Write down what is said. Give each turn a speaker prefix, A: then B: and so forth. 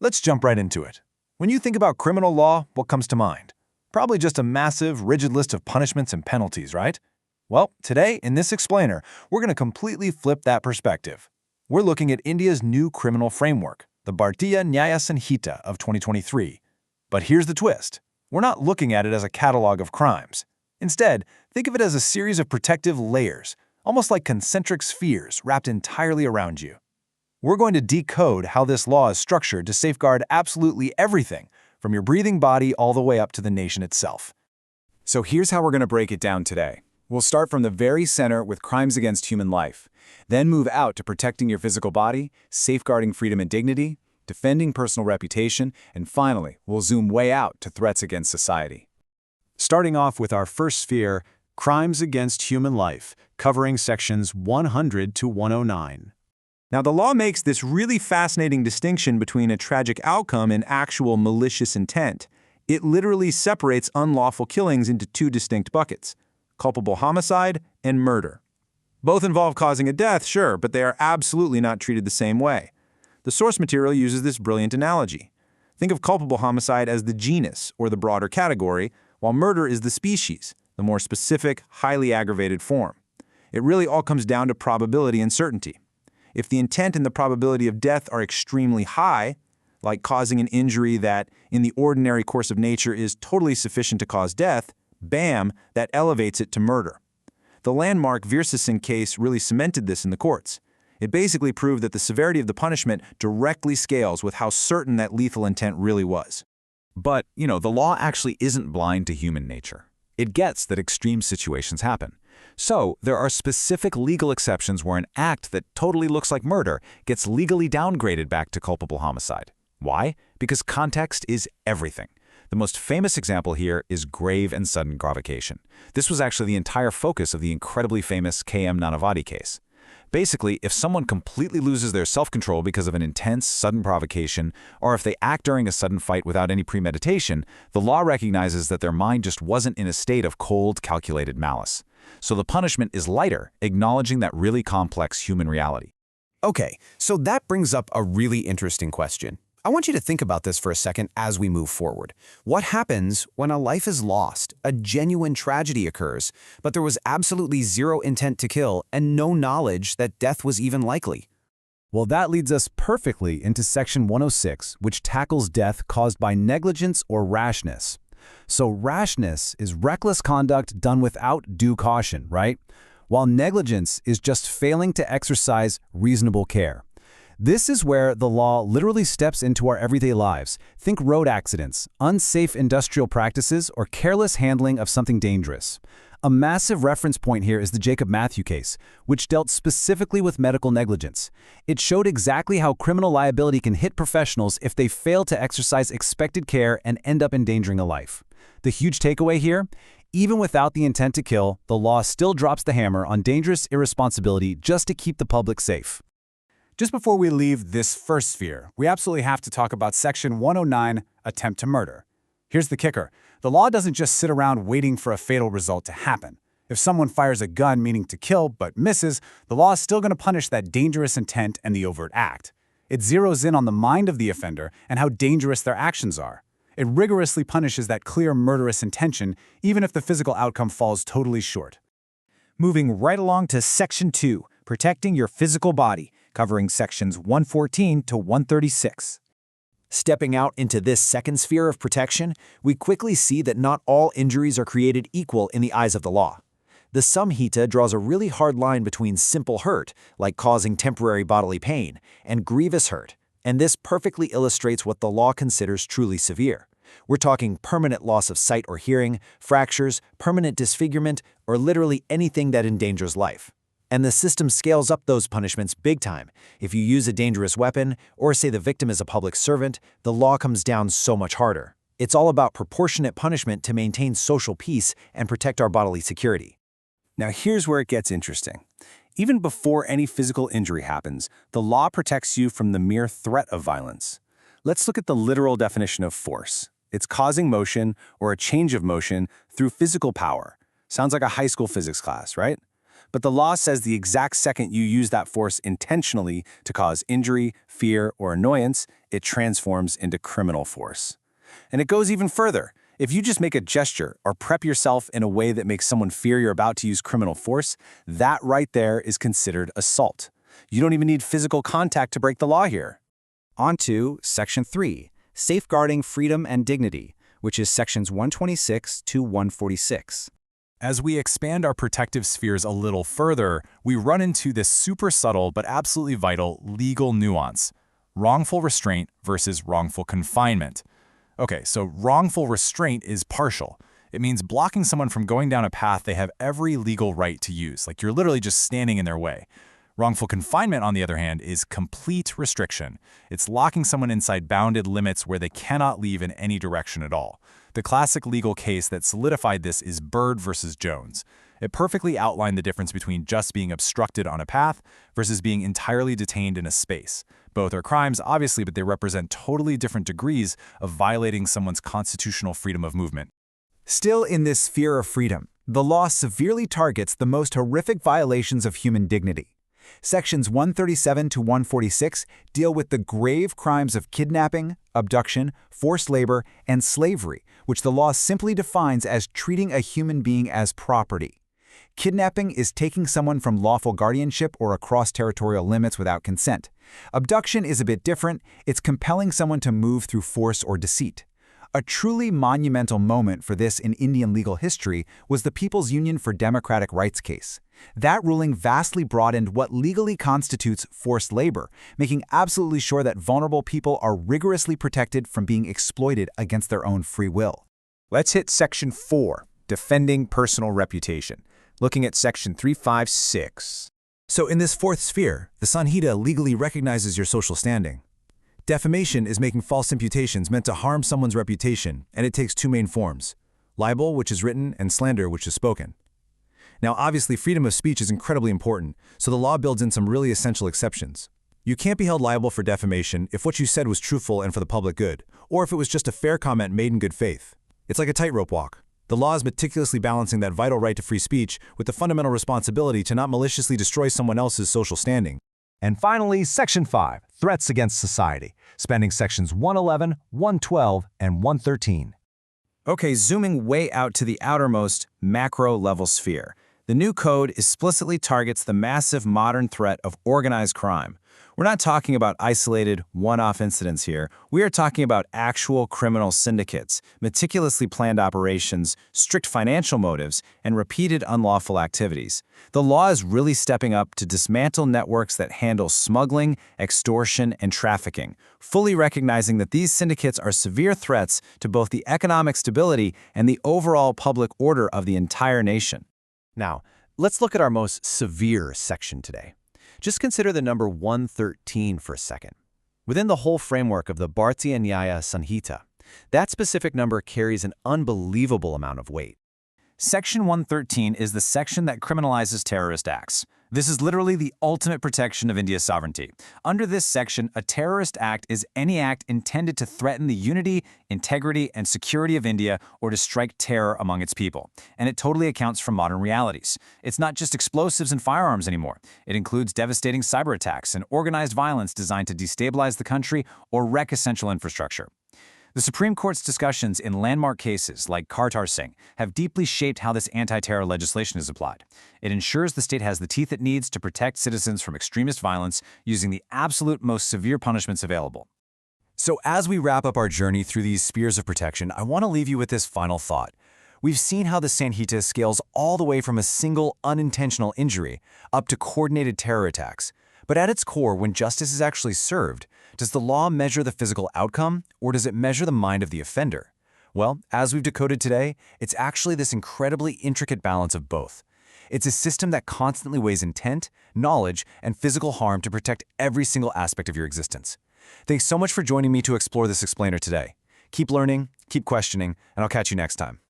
A: Let's jump right into it. When you think about criminal law, what comes to mind? Probably just a massive, rigid list of punishments and penalties, right? Well, today, in this explainer, we're going to completely flip that perspective. We're looking at India's new criminal framework, the Bharatiya Nyaya Sanhita of 2023. But here's the twist. We're not looking at it as a catalog of crimes. Instead, think of it as a series of protective layers, almost like concentric spheres wrapped entirely around you. We're going to decode how this law is structured to safeguard absolutely everything, from your breathing body all the way up to the nation itself.
B: So here's how we're going to break it down today. We'll start from the very center with crimes against human life, then move out to protecting your physical body, safeguarding freedom and dignity, defending personal reputation, and finally, we'll zoom way out to threats against society.
C: Starting off with our first sphere, crimes against human life, covering sections 100 to 109.
D: Now, the law makes this really fascinating distinction between a tragic outcome and actual malicious intent. It literally separates unlawful killings into two distinct buckets: culpable homicide and murder. Both involve causing a death, sure, but they are absolutely not treated the same way. The source material uses this brilliant analogy. Think of culpable homicide as the genus, or the broader category, while murder is the species, the more specific, highly aggravated form. It really all comes down to probability and certainty. If the intent and the probability of death are extremely high, like causing an injury that, in the ordinary course of nature, is totally sufficient to cause death, bam, that elevates it to murder. The landmark Veersasin case really cemented this in the courts. It basically proved that the severity of the punishment directly scales with how certain that lethal intent really was.
B: But, the law actually isn't blind to human nature. It gets that extreme situations happen. So, there are specific legal exceptions where an act that totally looks like murder gets legally downgraded back to culpable homicide. Why? Because context is everything. The most famous example here is grave and sudden provocation. This was actually the entire focus of the incredibly famous K.M. Nanavati case. Basically, if someone completely loses their self-control because of an intense, sudden provocation, or if they act during a sudden fight without any premeditation, the law recognizes that their mind just wasn't in a state of cold, calculated malice. So the punishment is lighter, acknowledging that really complex human reality.
C: Okay, so that brings up a really interesting question. I want you to think about this for a second as we move forward. What happens when a life is lost, a genuine tragedy occurs, but there was absolutely zero intent to kill and no knowledge that death was even likely?
E: Well, that leads us perfectly into Section 106, which tackles death caused by negligence or rashness. So rashness is reckless conduct done without due caution, right? While negligence is just failing to exercise reasonable care. This is where the law literally steps into our everyday lives. Think road accidents, unsafe industrial practices, or careless handling of something dangerous. A massive reference point here is the Jacob Matthew case, which dealt specifically with medical negligence. It showed exactly how criminal liability can hit professionals if they fail to exercise expected care and end up endangering a life. The huge takeaway here? Even without the intent to kill, the law still drops the hammer on dangerous irresponsibility just to keep the public safe. Just before we leave this first sphere, we absolutely have to talk about Section 109, attempt to murder. Here's the kicker. The law doesn't just sit around waiting for a fatal result to happen. If someone fires a gun meaning to kill but misses, the law is still going to punish that dangerous intent and the overt act. It zeroes in on the mind of the offender and how dangerous their actions are. It rigorously punishes that clear murderous intention, even if the physical outcome falls totally short.
D: Moving right along to Section 2, protecting your physical body, covering sections 114 to 136.
A: Stepping out into this second sphere of protection, we quickly see that not all injuries are created equal in the eyes of the law. The Samhita draws a really hard line between simple hurt, like causing temporary bodily pain, and grievous hurt, and this perfectly illustrates what the law considers truly severe. We're talking permanent loss of sight or hearing, fractures, permanent disfigurement, or literally anything that endangers life. And the system scales up those punishments big time. If you use a dangerous weapon, or say the victim is a public servant, the law comes down so much harder. It's all about proportionate punishment to maintain social peace and protect our bodily security.
C: Now here's where it gets interesting. Even before any physical injury happens, the law protects you from the mere threat of violence. Let's look at the literal definition of force. It's causing motion or a change of motion through physical power. Sounds like a high school physics class, right? But the law says the exact second you use that force intentionally to cause injury, fear, or annoyance, it transforms into criminal force. And it goes even further. If you just make a gesture or prep yourself in a way that makes someone fear you're about to use criminal force, that right there is considered assault. You don't even need physical contact to break the law here.
E: On to Section 3, Safeguarding Freedom and Dignity, which is Sections 126 to 146.
F: As we expand our protective spheres a little further, we run into this super subtle but absolutely vital legal nuance: wrongful restraint versus wrongful confinement. Okay, so wrongful restraint is partial. It means blocking someone from going down a path they have every legal right to use, like you're literally just standing in their way. Wrongful confinement, on the other hand, is complete restriction. It's locking someone inside bounded limits where they cannot leave in any direction at all. The classic legal case that solidified this is Byrd versus Jones. It perfectly outlined the difference between just being obstructed on a path versus being entirely detained in a space. Both are crimes, obviously, but they represent totally different degrees of violating someone's constitutional freedom of movement.
A: Still in this sphere of freedom, the law severely targets the most horrific violations of human dignity. Sections 137 to 146 deal with the grave crimes of kidnapping, abduction, forced labor, and slavery, which the law simply defines as treating a human being as property. Kidnapping is taking someone from lawful guardianship or across territorial limits without consent. Abduction is a bit different. It's compelling someone to move through force or deceit. A truly monumental moment for this in Indian legal history was the People's Union for Democratic Rights case. That ruling vastly broadened what legally constitutes forced labor, making absolutely sure that vulnerable people are rigorously protected from being exploited against their own free will.
C: Let's hit Section 4, Defending Personal Reputation, looking at Section 356.
A: So in this fourth sphere, the Sanhita legally recognizes your social standing. Defamation is making false imputations meant to harm someone's reputation, and it takes two main forms: libel, which is written, and slander, which is spoken. Now, obviously, freedom of speech is incredibly important, so the law builds in some really essential exceptions. You can't be held liable for defamation if what you said was truthful and for the public good, or if it was just a fair comment made in good faith. It's like a tightrope walk. The law is meticulously balancing that vital right to free speech with the fundamental responsibility to not maliciously destroy someone else's social standing.
G: And finally, Section 5, Threats Against Society, spanning Sections 111, 112, and 113.
C: Okay, zooming way out to the outermost macro-level sphere, the new code explicitly targets the massive modern threat of organized crime. We're not talking about isolated, one-off incidents here. We are talking about actual criminal syndicates, meticulously planned operations, strict financial motives, and repeated unlawful activities. The law is really stepping up to dismantle networks that handle smuggling, extortion, and trafficking, fully recognizing that these syndicates are severe threats to both the economic stability and the overall public order of the entire nation.
G: Now, let's look at our most severe section today. Just consider the number 113 for a second. Within the whole framework of the Bharatiya Nyaya Sanhita, that specific number carries an unbelievable amount of weight.
B: Section 113 is the section that criminalizes terrorist acts. This is literally the ultimate protection of India's sovereignty. Under this section, a terrorist act is any act intended to threaten the unity, integrity, and security of India or to strike terror among its people. And it totally accounts for modern realities. It's not just explosives and firearms anymore. It includes devastating cyber attacks and organized violence designed to destabilize the country or wreck essential infrastructure. The Supreme Court's discussions in landmark cases like Kartar Singh have deeply shaped how this anti-terror legislation is applied. It ensures the state has the teeth it needs to protect citizens from extremist violence using the absolute most severe punishments available.
A: So as we wrap up our journey through these spheres of protection, I want to leave you with this final thought. We've seen how the Sanhita scales all the way from a single unintentional injury up to coordinated terror attacks. But at its core, when justice is actually served, does the law measure the physical outcome, or does it measure the mind of the offender? Well, as we've decoded today, it's actually this incredibly intricate balance of both. It's a system that constantly weighs intent, knowledge, and physical harm to protect every single aspect of your existence. Thanks so much for joining me to explore this explainer today. Keep learning, keep questioning, and I'll catch you next time.